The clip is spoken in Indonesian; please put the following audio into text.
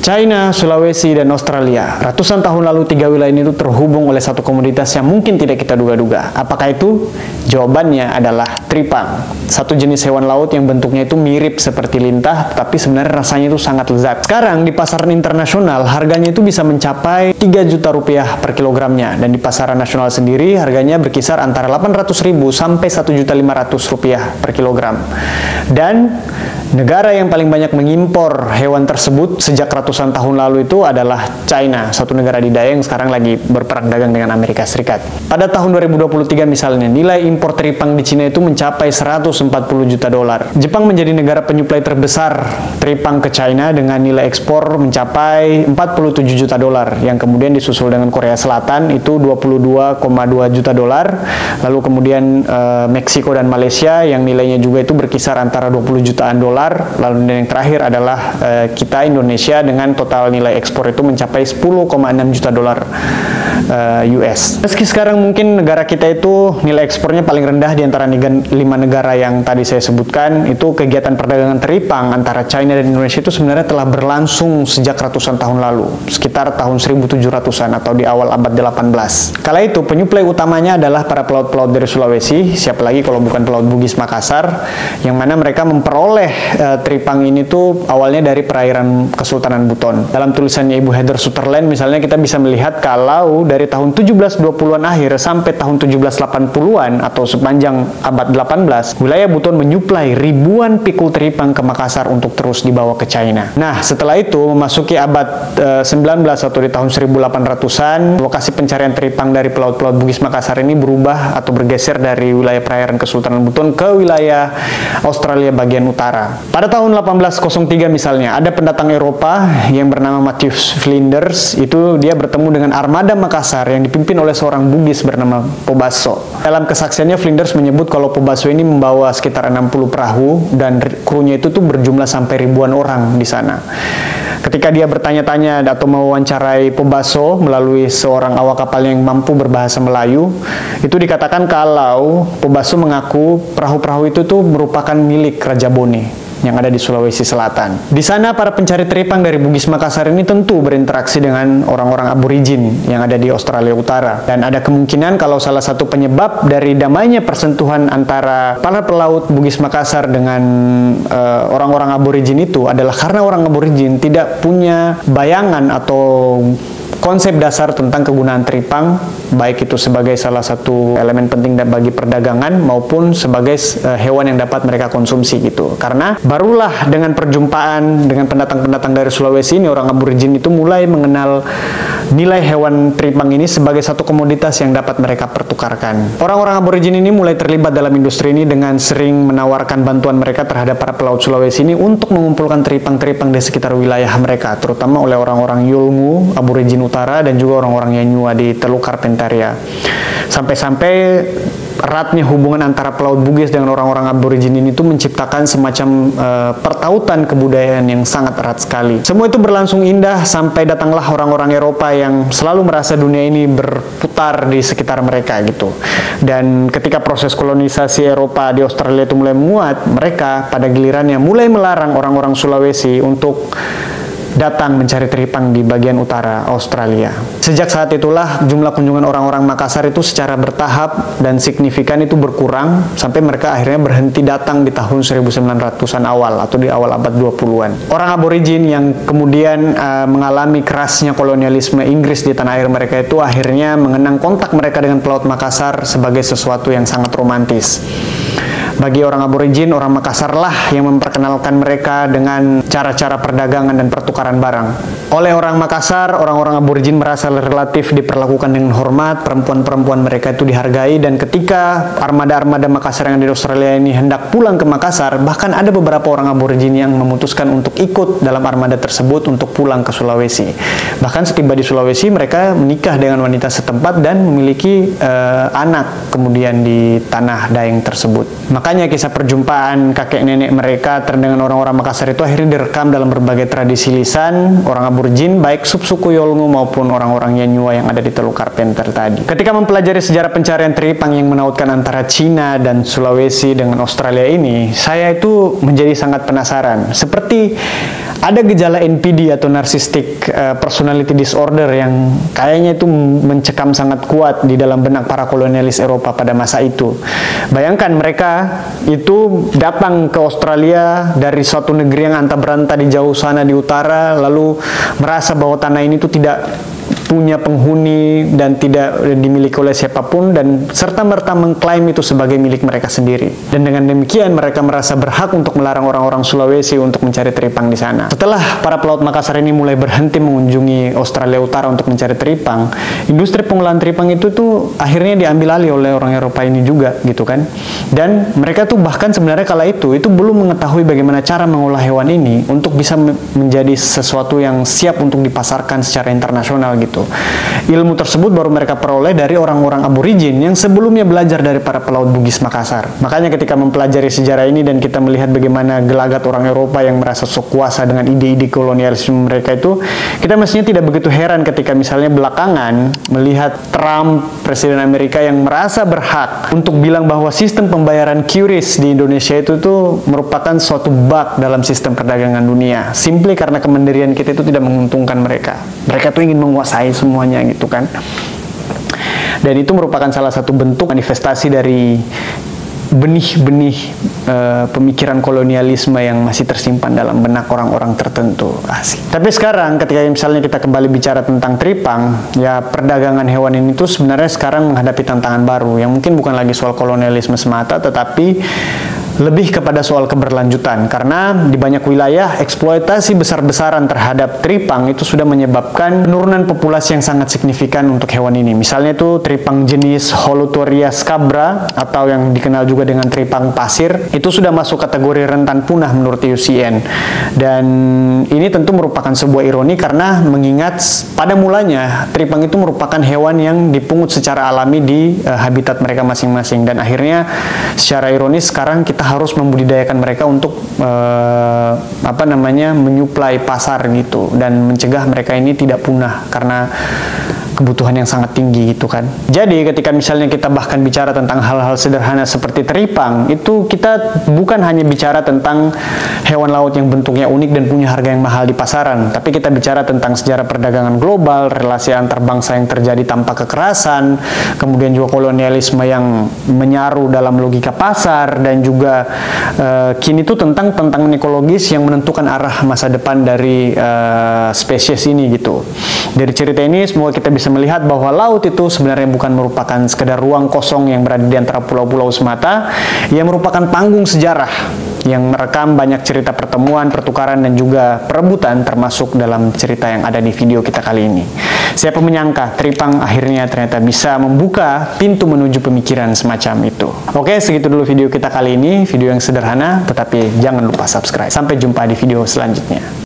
China, Sulawesi, dan Australia. Ratusan tahun lalu tiga wilayah ini tuh terhubung oleh satu komoditas yang mungkin tidak kita duga-duga. Apakah itu? Jawabannya adalah tripang. Satu jenis hewan laut yang bentuknya itu mirip seperti lintah, tapi sebenarnya rasanya itu sangat lezat. Sekarang di pasaran internasional harganya itu bisa mencapai 3 juta rupiah per kilogramnya, dan di pasaran nasional sendiri harganya berkisar antara 800.000 sampai 1.500.000 rupiah per kilogram. Dan negara yang paling banyak mengimpor hewan tersebut sejak ratusan tahun lalu itu adalah China, satu negara adidaya yang sekarang lagi berperang dagang dengan Amerika Serikat. Pada tahun 2023 misalnya, nilai impor teripang di Cina itu mencapai 140 juta dolar. Jepang menjadi negara penyuplai terbesar teripang ke China dengan nilai ekspor mencapai 47 juta dolar, yang kemudian disusul dengan Korea Selatan itu 22,2 juta dolar, lalu kemudian Meksiko dan Malaysia yang nilainya juga itu berkisar antara 20 jutaan dolar. Lalu yang terakhir adalah kita Indonesia dengan total nilai ekspor itu mencapai 10,6 juta dolar US. Meski sekarang mungkin negara kita itu nilai ekspornya paling rendah di antara 5 negara yang tadi saya sebutkan, itu kegiatan perdagangan teripang antara China dan Indonesia itu sebenarnya telah berlangsung sejak ratusan tahun lalu, sekitar tahun 1700-an atau di awal abad 18. Kala itu penyuplai utamanya adalah para pelaut-pelaut dari Sulawesi, siapa lagi kalau bukan pelaut Bugis Makassar, yang mana mereka memperoleh teripang ini tuh awalnya dari perairan Kesultanan Buton. Dalam tulisannya Ibu Heather Sutherland misalnya kita bisa melihat kalau dari tahun 1720-an akhir sampai tahun 1780-an atau sepanjang abad 18, wilayah Buton menyuplai ribuan pikul teripang ke Makassar untuk terus dibawa ke China. Nah, setelah itu memasuki abad 19 atau di tahun 1800-an, lokasi pencarian teripang dari pelaut-pelaut Bugis Makassar ini berubah atau bergeser dari wilayah perairan Kesultanan Buton ke wilayah Australia bagian utara. Pada tahun 1803 misalnya, ada pendatang Eropa yang bernama Matthews Flinders, itu dia bertemu dengan armada Makassar yang dipimpin oleh seorang Bugis bernama Pobasso. Dalam kesaksiannya, Flinders menyebut kalau Pobasso ini membawa sekitar 60 perahu dan krunya itu tuh berjumlah sampai ribuan orang di sana. Ketika dia bertanya-tanya atau mewawancarai Pobasso melalui seorang awak kapal yang mampu berbahasa Melayu, itu dikatakan kalau Pobasso mengaku perahu-perahu itu tuh merupakan milik Raja Bone yang ada di Sulawesi Selatan. Di sana para pencari teripang dari Bugis Makassar ini tentu berinteraksi dengan orang-orang aborigin yang ada di Australia Utara. Dan ada kemungkinan kalau salah satu penyebab dari damainya persentuhan antara para pelaut Bugis Makassar dengan orang-orang aborigin itu adalah karena orang aborigin tidak punya bayangan atau konsep dasar tentang kegunaan teripang, baik itu sebagai salah satu elemen penting bagi perdagangan maupun sebagai hewan yang dapat mereka konsumsi gitu. Karena barulah dengan perjumpaan dengan pendatang-pendatang dari Sulawesi ini, orang aborigin itu mulai mengenal nilai hewan teripang ini sebagai satu komoditas yang dapat mereka pertukarkan. Orang-orang aborigin ini mulai terlibat dalam industri ini dengan sering menawarkan bantuan mereka terhadap para pelaut Sulawesi ini untuk mengumpulkan teripang-teripang di sekitar wilayah mereka, terutama oleh orang-orang Yolngu, aborigin utara, dan juga orang-orang Yanyua di Teluk Carpentaria. Sampai-sampai eratnya hubungan antara pelaut Bugis dengan orang-orang aborigin ini tuh menciptakan semacam pertautan kebudayaan yang sangat erat sekali. Semua itu berlangsung indah sampai datanglah orang-orang Eropa yang selalu merasa dunia ini berputar di sekitar mereka gitu. Dan ketika proses kolonisasi Eropa di Australia itu mulai menguat, mereka pada gilirannya mulai melarang orang-orang Sulawesi untuk datang mencari teripang di bagian utara Australia. Sejak saat itulah jumlah kunjungan orang-orang Makassar itu secara bertahap dan signifikan itu berkurang sampai mereka akhirnya berhenti datang di tahun 1900-an awal atau di awal abad 20-an. Orang aborigin yang kemudian mengalami kerasnya kolonialisme Inggris di tanah air mereka itu akhirnya mengenang kontak mereka dengan pelaut Makassar sebagai sesuatu yang sangat romantis. Bagi orang aborigin, orang Makassar lah yang memperkenalkan mereka dengan cara-cara perdagangan dan pertukaran barang. Oleh orang Makassar, orang-orang aborigin merasa relatif diperlakukan dengan hormat, perempuan-perempuan mereka itu dihargai, dan ketika armada-armada Makassar yang ada di Australia ini hendak pulang ke Makassar, bahkan ada beberapa orang aborigin yang memutuskan untuk ikut dalam armada tersebut untuk pulang ke Sulawesi. Bahkan setiba di Sulawesi, mereka menikah dengan wanita setempat dan memiliki anak kemudian di tanah Daeng tersebut. Makanya kisah perjumpaan kakek nenek mereka dengan orang-orang Makassar itu akhirnya direkam dalam berbagai tradisi lisan. Orang Aborigin, baik subsuku Yolngu maupun orang-orang Yanyua yang ada di Teluk Carpenter tadi. Ketika mempelajari sejarah pencarian teripang yang menautkan antara Cina dan Sulawesi dengan Australia ini, saya itu menjadi sangat penasaran. Seperti ada gejala NPD atau Narcissistic Personality Disorder yang kayaknya itu mencekam sangat kuat di dalam benak para kolonialis Eropa pada masa itu. Bayangkan mereka itu datang ke Australia dari suatu negeri yang antah berantah di jauh sana di utara, lalu merasa bahwa tanah ini tuh tidak punya penghuni dan tidak dimiliki oleh siapapun, dan serta-merta mengklaim itu sebagai milik mereka sendiri. Dan dengan demikian mereka merasa berhak untuk melarang orang-orang Sulawesi untuk mencari teripang di sana. Setelah para pelaut Makassar ini mulai berhenti mengunjungi Australia Utara untuk mencari teripang, industri pengolahan teripang itu tuh akhirnya diambil alih oleh orang Eropa ini juga gitu kan. Dan mereka tuh bahkan sebenarnya kala itu belum mengetahui bagaimana cara mengolah hewan ini untuk bisa menjadi sesuatu yang siap untuk dipasarkan secara internasional gitu. Ilmu tersebut baru mereka peroleh dari orang-orang Aborigin yang sebelumnya belajar dari para pelaut Bugis Makassar. Makanya ketika mempelajari sejarah ini dan kita melihat bagaimana gelagat orang Eropa yang merasa sok kuasa dengan ide-ide kolonialisme mereka itu, kita mestinya tidak begitu heran ketika misalnya belakangan melihat Trump, Presiden Amerika, yang merasa berhak untuk bilang bahwa sistem pembayaran QRIS di Indonesia itu tuh merupakan suatu bug dalam sistem perdagangan dunia. Simply karena kemandirian kita itu tidak menguntungkan mereka. Mereka tuh ingin menguasai semuanya gitu kan. Dan itu merupakan salah satu bentuk manifestasi dari benih-benih pemikiran kolonialisme yang masih tersimpan dalam benak orang-orang tertentu. Asik. Tapi sekarang ketika misalnya kita kembali bicara tentang teripang, ya perdagangan hewan ini tuh sebenarnya sekarang menghadapi tantangan baru yang mungkin bukan lagi soal kolonialisme semata, tetapi lebih kepada soal keberlanjutan, karena di banyak wilayah eksploitasi besar-besaran terhadap teripang itu sudah menyebabkan penurunan populasi yang sangat signifikan untuk hewan ini. Misalnya itu teripang jenis Holoturia scabra atau yang dikenal juga dengan teripang pasir itu sudah masuk kategori rentan punah menurut IUCN. Dan ini tentu merupakan sebuah ironi karena mengingat pada mulanya teripang itu merupakan hewan yang dipungut secara alami di habitat mereka masing-masing, dan akhirnya secara ironis sekarang kita harus membudidayakan mereka untuk menyuplai pasar gitu dan mencegah mereka ini tidak punah karena kebutuhan yang sangat tinggi gitu kan. Jadi ketika misalnya kita bahkan bicara tentang hal-hal sederhana seperti teripang, itu kita bukan hanya bicara tentang hewan laut yang bentuknya unik dan punya harga yang mahal di pasaran, tapi kita bicara tentang sejarah perdagangan global, relasi antar bangsa yang terjadi tanpa kekerasan, kemudian juga kolonialisme yang menyaru dalam logika pasar, dan juga kini itu tentang tantangan ekologis yang menentukan arah masa depan dari spesies ini gitu. Dari cerita ini semoga kita bisa melihat bahwa laut itu sebenarnya bukan merupakan sekedar ruang kosong yang berada di antara pulau-pulau semata, ia merupakan panggung sejarah yang merekam banyak cerita pertemuan, pertukaran, dan juga perebutan, termasuk dalam cerita yang ada di video kita kali ini. Siapa menyangka teripang akhirnya ternyata bisa membuka pintu menuju pemikiran semacam itu. Oke, segitu dulu video kita kali ini, video yang sederhana, tetapi jangan lupa subscribe. Sampai jumpa di video selanjutnya.